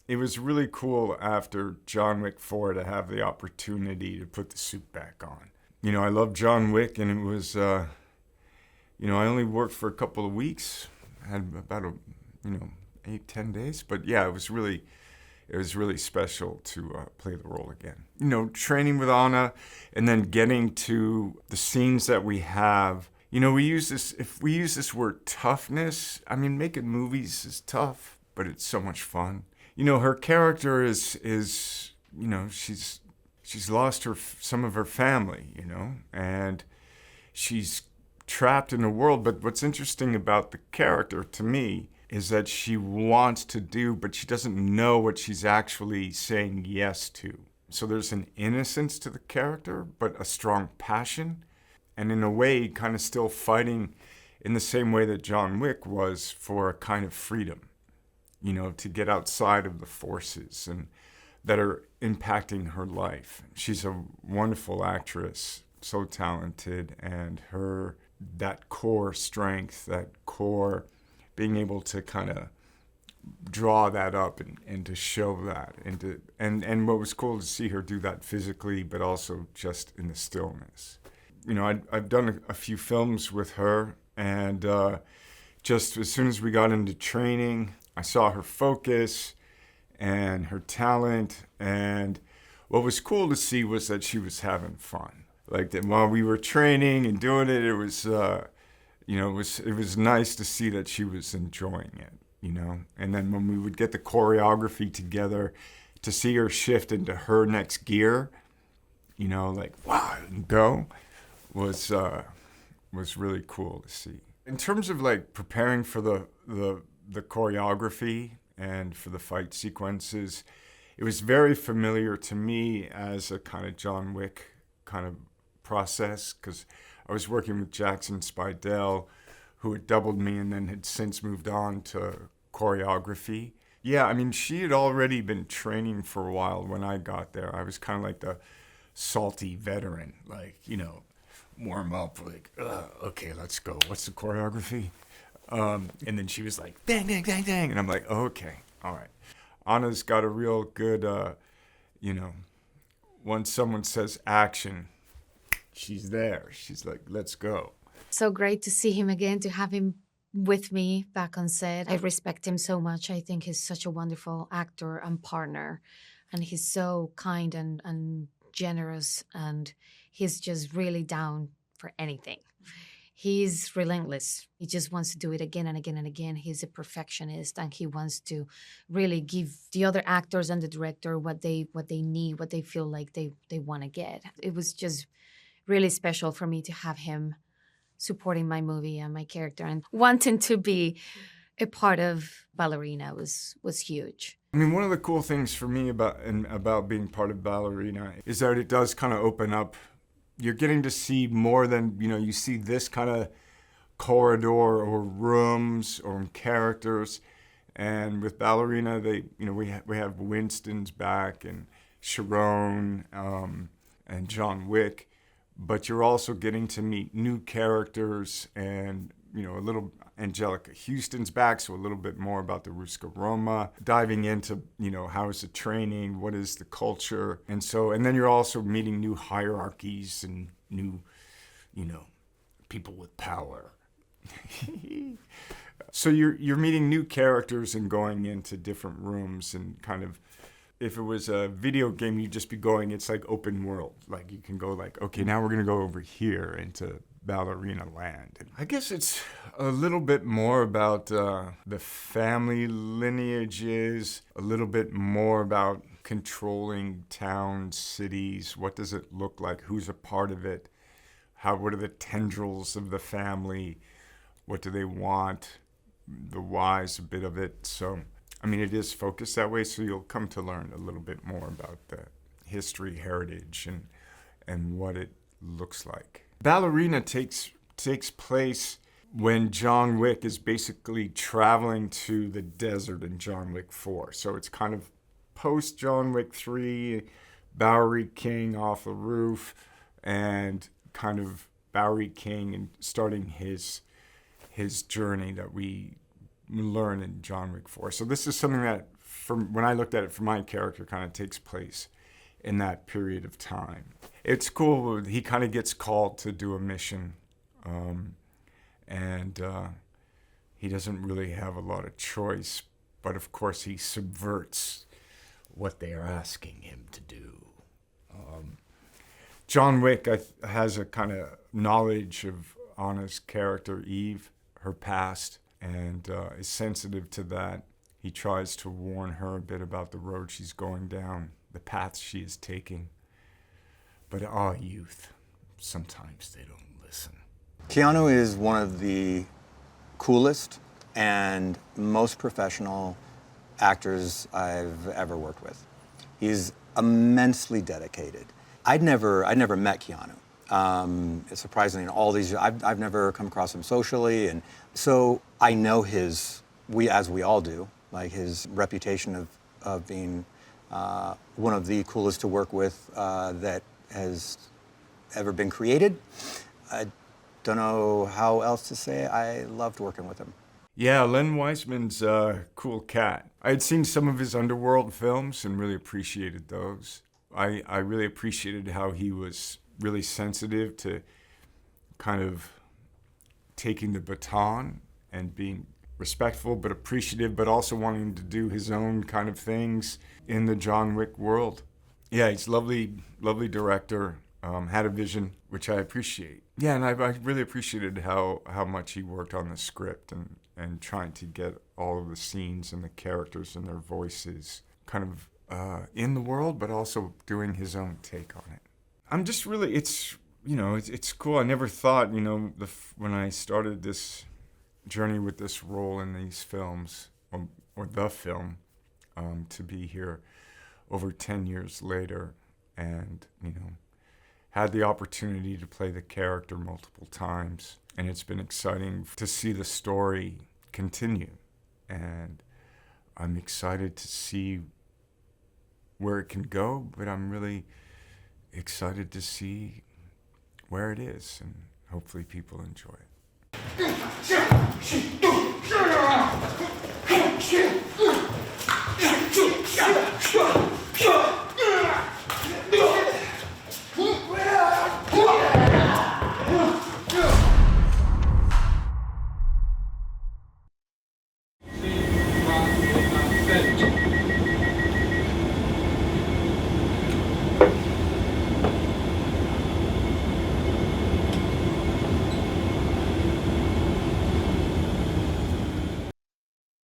it was really cool after John Wick 4 to have the opportunity to put the suit back on. I love John Wick, and it was, I only worked for a couple of weeks. I had about you know, 8, 10 days. But yeah, it was really special to play the role again. Training with Ana, and then getting to the scenes that we have. If we use this word toughness, I mean, making movies is tough, but it's so much fun. Her character is she's lost some of her family, and she's trapped in a world. But what's interesting about the character to me is that she wants to do, but she doesn't know what she's actually saying yes to. So there's an innocence to the character, but a strong passion, and in a way, kind of still fighting in the same way that John Wick was for a kind of freedom, to get outside of the forces and that are impacting her life. She's a wonderful actress, so talented, and that core strength, that core being able to kind of draw that up and to show that and what was cool to see her do that physically, but also just in the stillness. I've done a few films with her, and just as soon as we got into training, I saw her focus and her talent, and what was cool to see was that she was having fun. Like that while we were training and doing it, it was it was nice to see that she was enjoying it. And then when we would get the choreography together, to see her shift into her next gear, like wow, and go, was really cool to see. In terms of like preparing for the choreography and for the fight sequences, it was very familiar to me as a kind of John Wick kind of process, because I was working with Jackson Spidell, who had doubled me and then had since moved on to choreography. Yeah, I mean, she had already been training for a while when I got there. I was kind of like the salty veteran, like, warm up, like, okay, let's go. What's the choreography? And then she was like, dang, dang, dang, dang. And I'm like, okay, all right. Anna's got a real good, once someone says action, she's there. She's like, let's go. So great to see him again, to have him with me back on set. I respect him so much. I think he's such a wonderful actor and partner. And he's so kind and generous. And he's just really down for anything. He's relentless. He just wants to do it again and again and again. He's a perfectionist, and he wants to really give the other actors and the director what they need, what they feel like they want to get. It was just really special for me to have him supporting my movie and my character, and wanting to be a part of Ballerina was huge. I mean, one of the cool things for me about being part of Ballerina is that it does kind of open up. You're getting to see more than, you see this kind of corridor or rooms or characters. And with Ballerina, we have Winston's back, and Sharon, and John Wick, but you're also getting to meet new characters, and a little Angelica Houston's back, so a little bit more about the Ruska Roma, diving into how is the training, what is the culture, and then you're also meeting new hierarchies and new people with power. So you're meeting new characters and going into different rooms, and kind of, if it was a video game, you'd just be going, it's like open world. Like you can go like, okay, now we're going to go over here into Ballerina land. And I guess it's a little bit more about the family lineages, a little bit more about controlling towns, cities. What does it look like? Who's a part of it? What are the tendrils of the family? What do they want? The whys, a bit of it. So I mean, it is focused that way, so you'll come to learn a little bit more about the history, heritage, and what it looks like. Ballerina takes place when John Wick is basically traveling to the desert in John Wick 4. So it's kind of post John Wick 3, Bowery King off the roof, and kind of Bowery King and starting his journey that we learn in John Wick 4. So this is something that when I looked at it for my character, kind of takes place in that period of time. It's cool. He kind of gets called to do a mission, and he doesn't really have a lot of choice. But of course, he subverts what they are asking him to do. John Wick has a kind of knowledge of Ana's character, Eve, her past, and is sensitive to that. He tries to warn her a bit about the road she's going down, the path she is taking. But our youth, sometimes they don't listen. Keanu is one of the coolest and most professional actors I've ever worked with. He's immensely dedicated. I'd never met Keanu. Surprisingly, in all these years, I've never come across him socially, and so I know as we all do, like his reputation of being one of the coolest to work with that has ever been created. I don't know how else to say it. I loved working with him. Yeah, Len Wiseman's a cool cat. I had seen some of his Underworld films and really appreciated those. I really appreciated how he was really sensitive to kind of taking the baton and being respectful but appreciative, but also wanting to do his own kind of things in the John Wick world. Yeah, he's lovely director, had a vision, which I appreciate. Yeah, and I really appreciated how much he worked on the script and trying to get all of the scenes and the characters and their voices kind of in the world, but also doing his own take on it. I'm just really, it's cool. I never thought, when I started this journey with this role in these films, or the film, to be here over 10 years later and, had the opportunity to play the character multiple times. And it's been exciting to see the story continue. And I'm excited to see where it can go, but I'm really excited to see where it is, and hopefully people enjoy it.